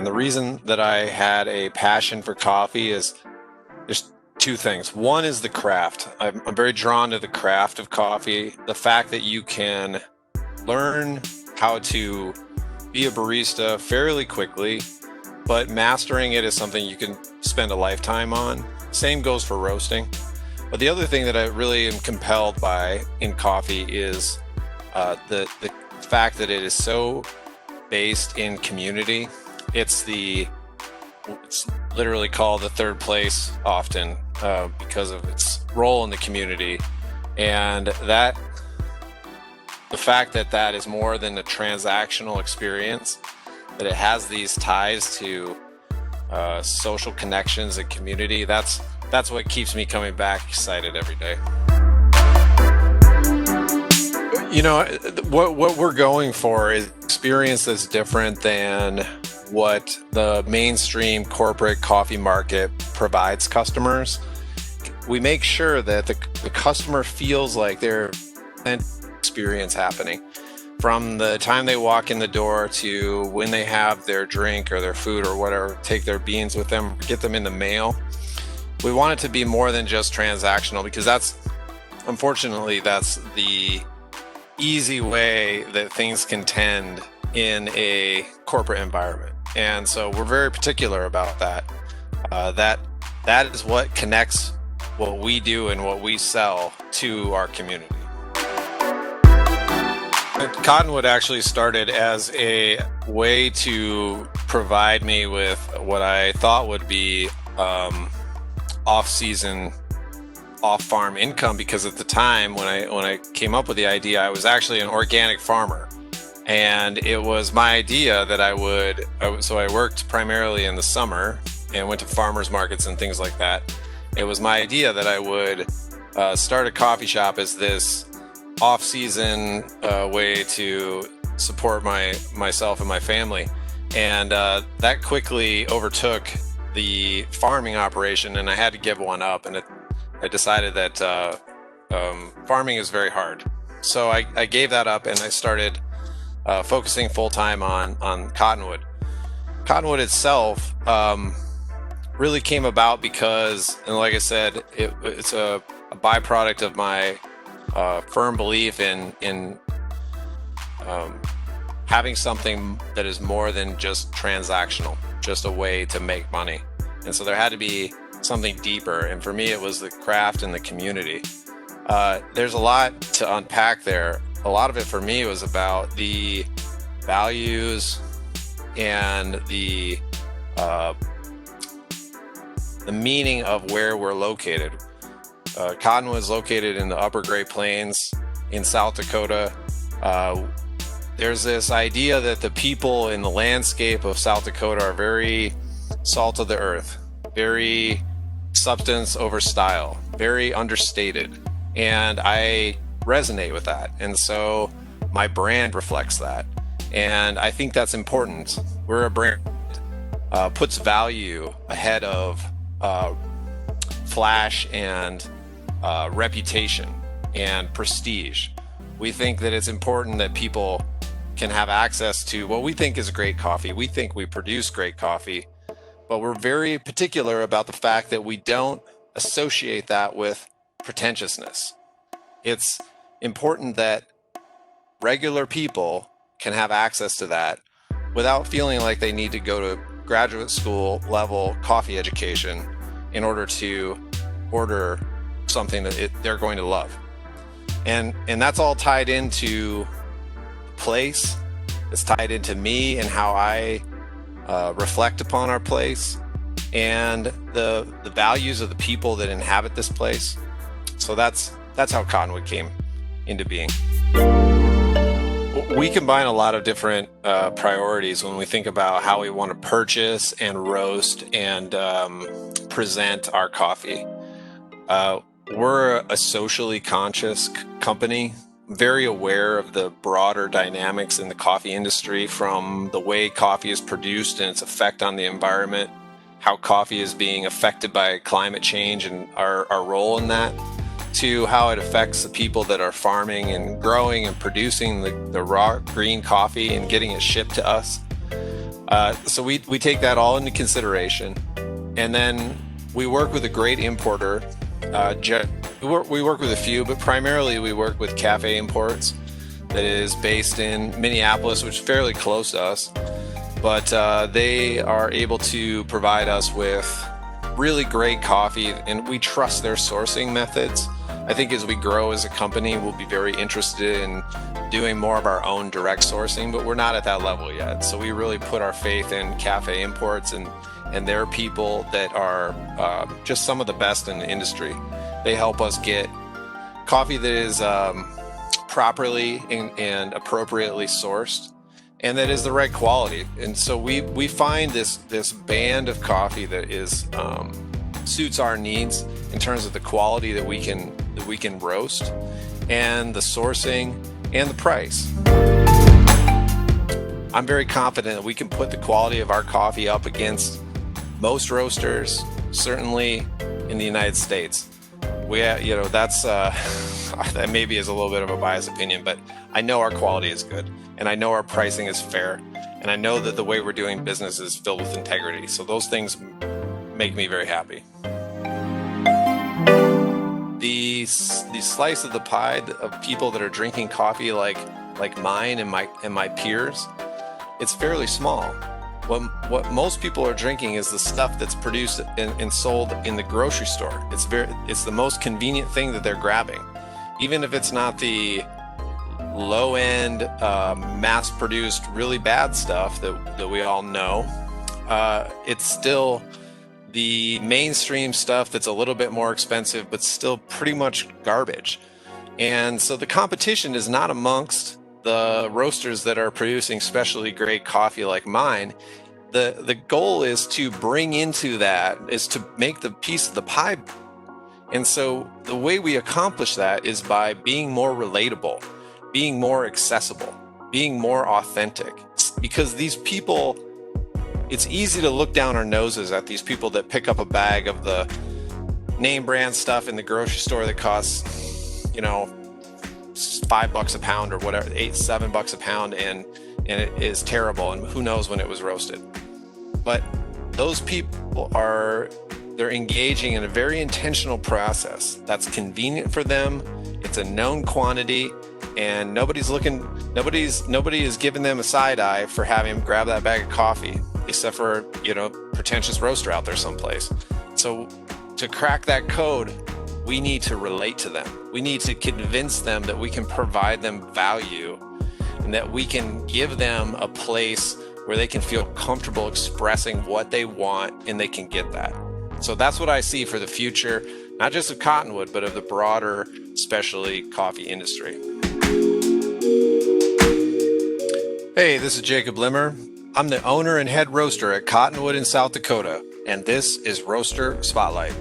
And the reason that I had a passion for coffee is there's two things. One is the craft. I'm very drawn to the craft of coffee. The fact that you can learn how to be a barista fairly quickly, but mastering it is something you can spend a lifetime on. Same goes for roasting. But the other thing that I really am compelled by in coffee is the fact that it is so based in community. It's literally called the third place often because of its role in the community, and that the fact that that is more than a transactional experience, that it has these ties to social connections and community. That's what keeps me coming back excited every day. You know, what we're going for is experience that's different than what the mainstream corporate coffee market provides customers. We make sure that the customer feels like there's an experience happening from the time they walk in the door to when they have their drink or their food or whatever, take their beans with them, get them in the mail. We want it to be more than just transactional, because unfortunately, that's the easy way that things can tend in a corporate environment. And so we're very particular about that. That is what connects what we do and what we sell to our community. Cottonwood actually started as a way to provide me with what I thought would be off-season, off-farm income, because at the time when I came up with the idea, I was actually an organic farmer. And it was my idea that so I worked primarily in the summer and went to farmers markets and things like that. It was my idea that I would start a coffee shop as this off-season way to support myself and my family. And that quickly overtook the farming operation, and I had to give one up. And I decided that farming is very hard. So I gave that up, and I started focusing full-time on Cottonwood. Cottonwood itself really came about because, and like I said, it's a byproduct of my firm belief in having something that is more than just transactional, just a way to make money. And so there had to be something deeper. And for me, it was the craft and the community. There's a lot to unpack there. A lot of it for me was about the values and the meaning of where we're located. Cottonwood is located in the Upper Great Plains in South Dakota. There's this idea that the people in the landscape of South Dakota are very salt of the earth, very substance over style, very understated. And I resonate with that. And so my brand reflects that. And I think that's important. We're a brand that puts value ahead of flash and reputation and prestige. We think that it's important that people can have access to what we think is great coffee. We think we produce great coffee, but we're very particular about the fact that we don't associate that with pretentiousness. It's important that regular people can have access to that without feeling like they need to go to graduate school level coffee education in order to order something that they're going to love. And that's all tied into place. It's tied into me and how I reflect upon our place and the values of the people that inhabit this place. So that's how Cottonwood came into being. We combine a lot of different priorities when we think about how we want to purchase and roast and present our coffee. We're a socially conscious company, very aware of the broader dynamics in the coffee industry, from the way coffee is produced and its effect on the environment, how coffee is being affected by climate change and our role in that, to how it affects the people that are farming and growing and producing the raw green coffee and getting it shipped to us. So we take that all into consideration, and then we work with a great importer. We work with a few, but primarily we work with Cafe Imports, that is based in Minneapolis, which is fairly close to us. But they are able to provide us with really great coffee, and we trust their sourcing methods. I think as we grow as a company, we'll be very interested in doing more of our own direct sourcing, but we're not at that level yet. So we really put our faith in Cafe Imports and their people that are just some of the best in the industry. They help us get coffee that is properly and appropriately sourced, and that is the right quality. And so we find this band of coffee that is suits our needs in terms of the quality that we can roast, and the sourcing, and the price. I'm very confident that we can put the quality of our coffee up against most roasters, certainly in the United States. That's that maybe is a little bit of a biased opinion, but I know our quality is good, and I know our pricing is fair, and I know that the way we're doing business is filled with integrity. So those things make me very happy. The slice of the pie of people that are drinking coffee like mine and my peers, it's fairly small. What most people are drinking is the stuff that's produced and sold in the grocery store. It's the most convenient thing that they're grabbing, even if it's not the low-end, mass-produced, really bad stuff that we all know. It's still the mainstream stuff that's a little bit more expensive, but still pretty much garbage. And so the competition is not amongst the roasters that are producing specialty grade coffee like mine. The goal is to bring into that, is to make the piece of the pie. And so the way we accomplish that is by being more relatable, being more accessible, being more authentic. Because these people, it's easy to look down our noses at these people that pick up a bag of the name brand stuff in the grocery store that costs, $5 a pound or whatever, $7 a pound, and it is terrible, and who knows when it was roasted. But those people they're engaging in a very intentional process that's convenient for them. It's a known quantity, and nobody is giving them a side eye for having them grab that bag of coffee, except for pretentious roaster out there someplace. So to crack that code, we need to relate to them. We need to convince them that we can provide them value, and that we can give them a place where they can feel comfortable expressing what they want, and they can get that. So that's what I see for the future, not just of Cottonwood, but of the broader specialty coffee industry. Hey, this is Jacob Limmer. I'm the owner and head roaster at Cottonwood in South Dakota, and this is Roaster Spotlight.